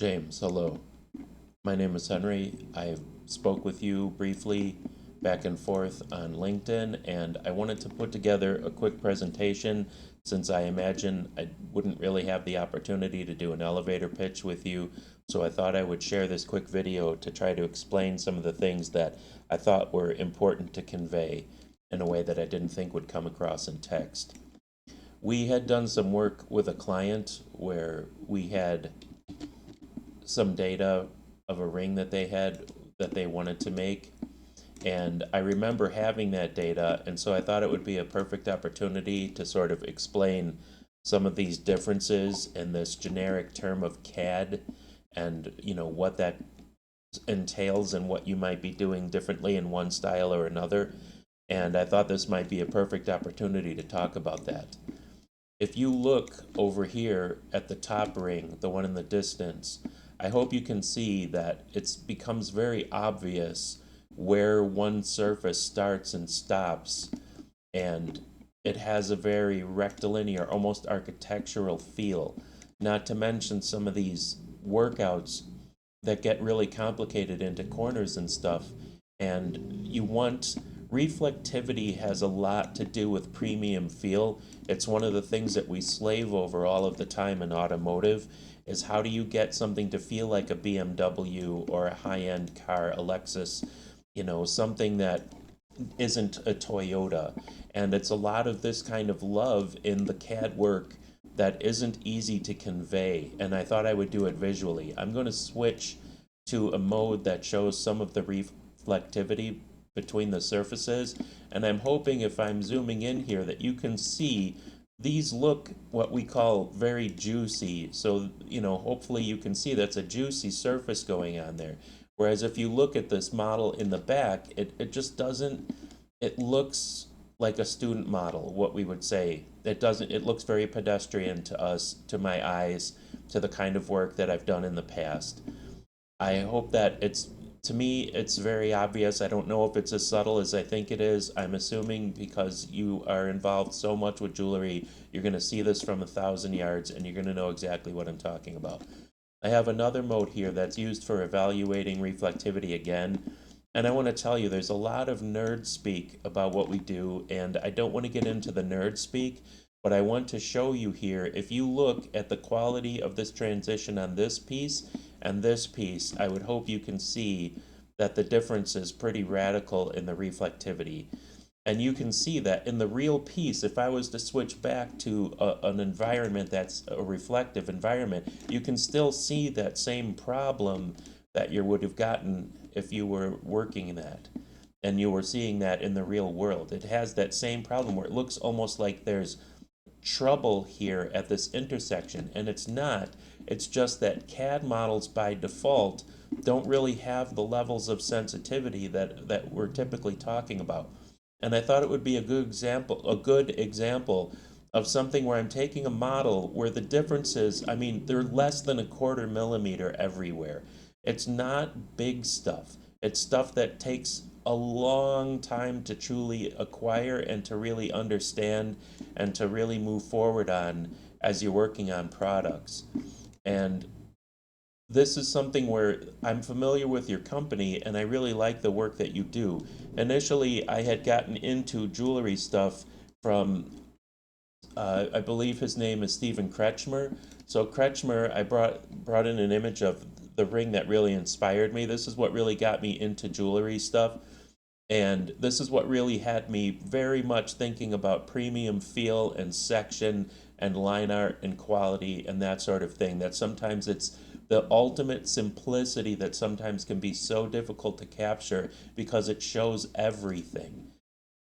James, hello. My name is Henry. I spoke with you briefly back and forth on LinkedIn, and I wanted to put together a quick presentation since I imagine I wouldn't really have the opportunity to do an elevator pitch with you. So I thought I would share this quick video to try to explain some of the things that I thought were important to convey in a way that I didn't think would come across in text. We had done some work with a client where we had some data of a ring that they had that they wanted to make. And I remember having that data, and so I thought it would be a perfect opportunity to sort of explain some of these differences in this generic term of CAD and what that entails and what you might be doing differently in one style or another. And I thought this might be a perfect opportunity to talk about that. If you look over here at the top ring, the one in the distance, I hope you can see that it becomes very obvious where one surface starts and stops, and it has a very rectilinear, almost architectural feel. Not to mention some of these workouts that get really complicated into corners and stuff. And you want reflectivity has a lot to do with premium feel. It's one of the things that we slave over all of the time in automotive is how do you get something to feel like a BMW or a high-end car, a Lexus, something that isn't a Toyota. And it's a lot of this kind of love in the CAD work that isn't easy to convey. And I thought I would do it visually. I'm going to switch to a mode that shows some of the reflectivity between the surfaces. And I'm hoping if I'm zooming in here that you can see these look what we call very juicy. So, hopefully you can see that's a juicy surface going on there. Whereas if you look at this model in the back, it just doesn't, it looks like a student model, what we would say. It doesn't, it looks very pedestrian to us, to my eyes, to the kind of work that I've done in the past. I hope that to me, it's very obvious. I don't know if it's as subtle as I think it is. I'm assuming because you are involved so much with jewelry, you're going to see this from 1,000 yards and you're going to know exactly what I'm talking about. I have another mode here that's used for evaluating reflectivity again. And I want to tell you, there's a lot of nerd speak about what we do, and I don't want to get into the nerd speak, but I want to show you here, if you look at the quality of this transition on this piece and this piece, I would hope you can see that the difference is pretty radical in the reflectivity. And you can see that in the real piece, if I was to switch back to an environment that's a reflective environment, you can still see that same problem that you would have gotten if you were working in that and you were seeing that in the real world. It has that same problem where it looks almost like there's trouble here at this intersection, and it's not. It's just that CAD models by default don't really have the levels of sensitivity that we're typically talking about. And I thought it would be a good example of something where I'm taking a model where the differences, I mean, they're less than a quarter millimeter everywhere. It's not big stuff. It's stuff that takes a long time to truly acquire and to really understand and to really move forward on as you're working on products. And this is something where I'm familiar with your company and I really like the work that you do. Initially, I had gotten into jewelry stuff from, I believe his name is Stephen Kretschmer. So Kretschmer, I brought in an image of the ring that really inspired me. This is what really got me into jewelry stuff. And this is what really had me very much thinking about premium feel and section and line art and quality and that sort of thing. That sometimes it's the ultimate simplicity that sometimes can be so difficult to capture because it shows everything.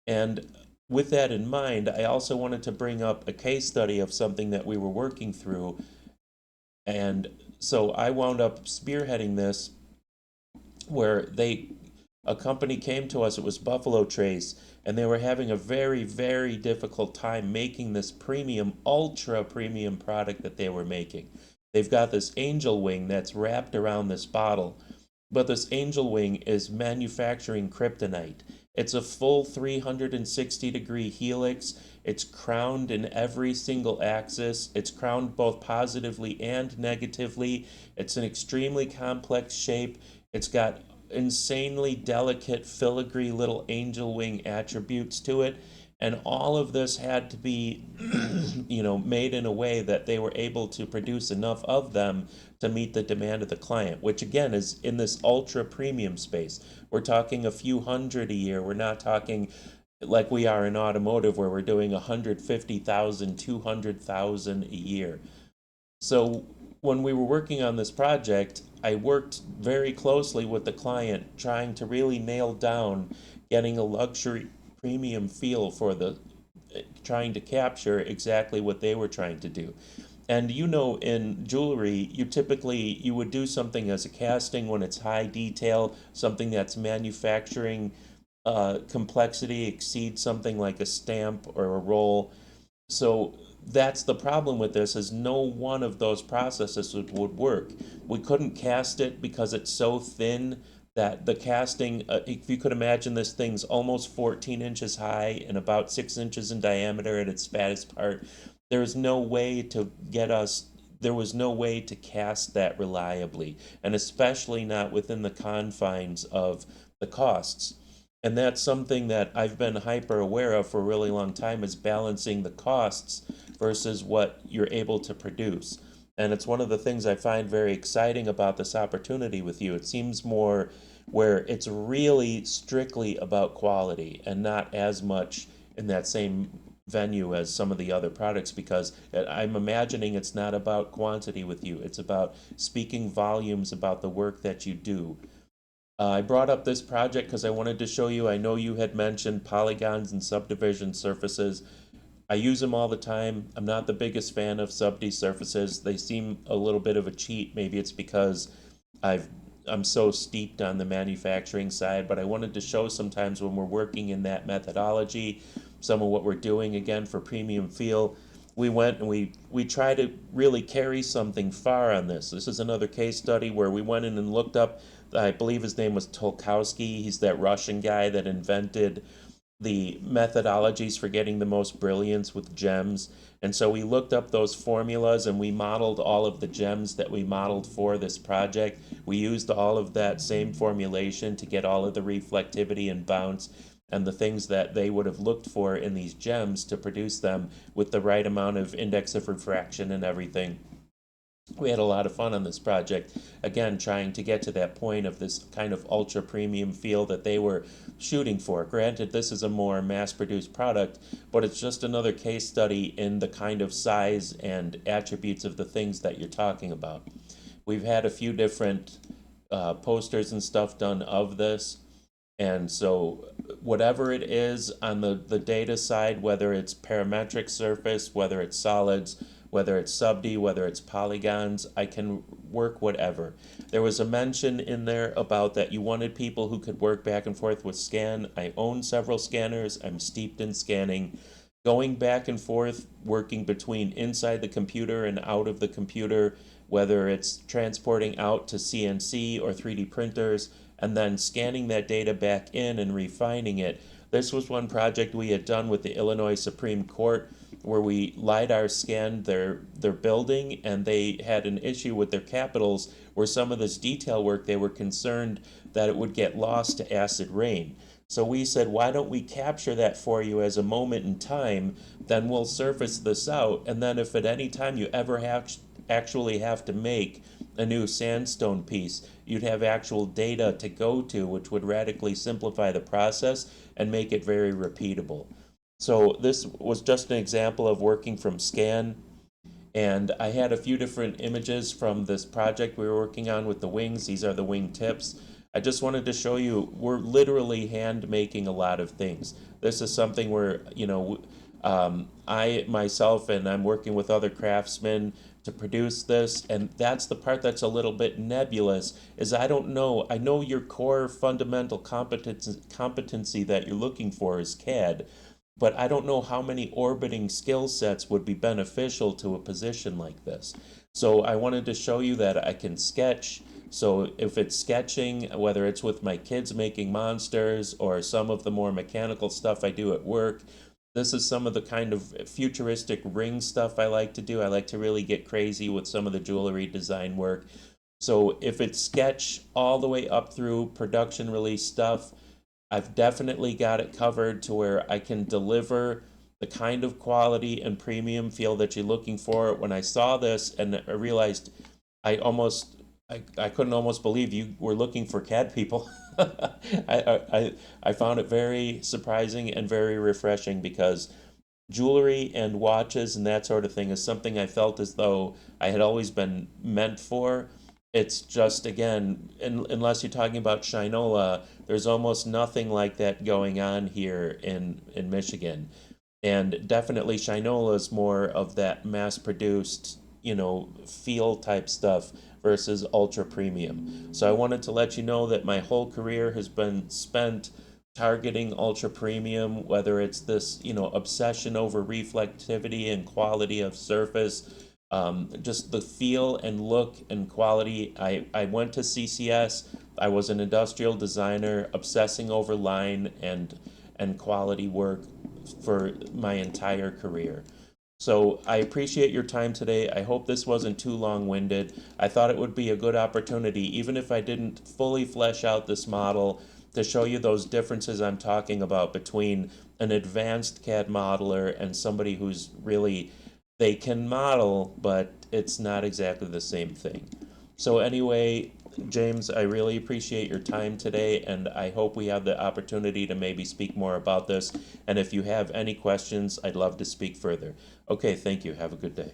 And with that in mind, I also wanted to bring up a case study of something that we were working through. And so I wound up spearheading this where a company came to us, it was Buffalo Trace, and they were having a very, very difficult time making this premium, ultra premium product that they were making. They've got this angel wing that's wrapped around this bottle, but this angel wing is manufacturing kryptonite. It's a full 360-degree helix. It's crowned in every single axis. It's crowned both positively and negatively. It's an extremely complex shape. It's got insanely delicate filigree little angel wing attributes to it. And all of this had to be, made in a way that they were able to produce enough of them to meet the demand of the client, which again is in this ultra premium space. We're talking a few hundred a year. We're not talking like we are in automotive where we're doing 150,000, 200,000 a year. So when we were working on this project, I worked very closely with the client trying to really nail down getting a luxury premium feel for the trying to capture exactly what they were trying to do. And in jewelry, you would do something as a casting when it's high detail, something that's manufacturing complexity exceeds something like a stamp or a roll. So that's the problem with this is no one of those processes would work. We couldn't cast it because it's so thin that the casting, if you could imagine this thing's almost 14 inches high and about 6 inches in diameter at its fattest part, there's no way to get us, there was no way to cast that reliably, and especially not within the confines of the costs. And that's something that I've been hyper aware of for a really long time is balancing the costs versus what you're able to produce. And it's one of the things I find very exciting about this opportunity with you. It seems more where it's really strictly about quality and not as much in that same venue as some of the other products because I'm imagining it's not about quantity with you. It's about speaking volumes about the work that you do. I brought up this project because I wanted to show you. I know you had mentioned polygons and subdivision surfaces. I use them all the time. I'm not the biggest fan of sub-D surfaces. They seem a little bit of a cheat. Maybe it's because I've I'm so steeped on the manufacturing side, but I wanted to show sometimes when we're working in that methodology, some of what we're doing again for premium feel. We went and we try to really carry something far on this. This is another case study where we went in and looked up, I believe his name was Tolkowski. He's that Russian guy that invented the methodologies for getting the most brilliance with gems. And so we looked up those formulas and we modeled all of the gems that we modeled for this project. We used all of that same formulation to get all of the reflectivity and bounce and the things that they would have looked for in these gems to produce them with the right amount of index of refraction and everything. We had a lot of fun on this project, again, trying to get to that point of this kind of ultra premium feel that they were shooting for. Granted, this is a more mass produced product, but it's just another case study in the kind of size and attributes of the things that you're talking about. We've had a few different posters and stuff done of this. And so, whatever it is on the data side, whether it's parametric surface, whether it's solids, whether it's sub-D, whether it's polygons, I can work whatever. There was a mention in there about that you wanted people who could work back and forth with scan. I own several scanners, I'm steeped in scanning. Going back and forth, working between inside the computer and out of the computer, whether it's transporting out to CNC or 3D printers, and then scanning that data back in and refining it. This was one project we had done with the Illinois Supreme Court where we LiDAR scanned their building and they had an issue with their capitals where some of this detail work they were concerned that it would get lost to acid rain. So we said, why don't we capture that for you as a moment in time, then we'll surface this out, and then if at any time you ever actually have to make a new sandstone piece, you'd have actual data to go to, which would radically simplify the process and make it very repeatable. So this was just an example of working from scan, and I had a few different images from this project we were working on with the wings. These are the wing tips. I just wanted to show you, we're literally hand making a lot of things. This is something where, I myself and I'm working with other craftsmen to produce this, and that's the part that's a little bit nebulous, is I don't know. I know your core fundamental competency that you're looking for is CAD, but I don't know how many orbiting skill sets would be beneficial to a position like this. So I wanted to show you that I can sketch. So if it's sketching, whether it's with my kids making monsters or some of the more mechanical stuff I do at work, This is some of the kind of futuristic ring stuff I like to do. I like to really get crazy with some of the jewelry design work. So if it's sketch all the way up through production release stuff, I've definitely got it covered to where I can deliver the kind of quality and premium feel that you're looking for. When I saw this and I realized I almost I couldn't almost believe you were looking for CAD people. I found it very surprising and very refreshing because jewelry and watches and that sort of thing is something I felt as though I had always been meant for. It's just, again, unless you're talking about Shinola, there's almost nothing like that going on here in Michigan. And definitely Shinola is more of that mass produced, feel type stuff versus ultra premium. So I wanted to let you know that my whole career has been spent targeting ultra premium, whether it's this, obsession over reflectivity and quality of surface, just the feel and look and quality. I went to CCS. I was an industrial designer, obsessing over line and quality work for my entire career. So I appreciate your time today. I hope this wasn't too long-winded. I thought it would be a good opportunity, even if I didn't fully flesh out this model, to show you those differences I'm talking about between an advanced CAD modeler and somebody who's really, they can model, but it's not exactly the same thing. So anyway, James, I really appreciate your time today, and I hope we have the opportunity to maybe speak more about this. And if you have any questions, I'd love to speak further. Okay, thank you. Have a good day.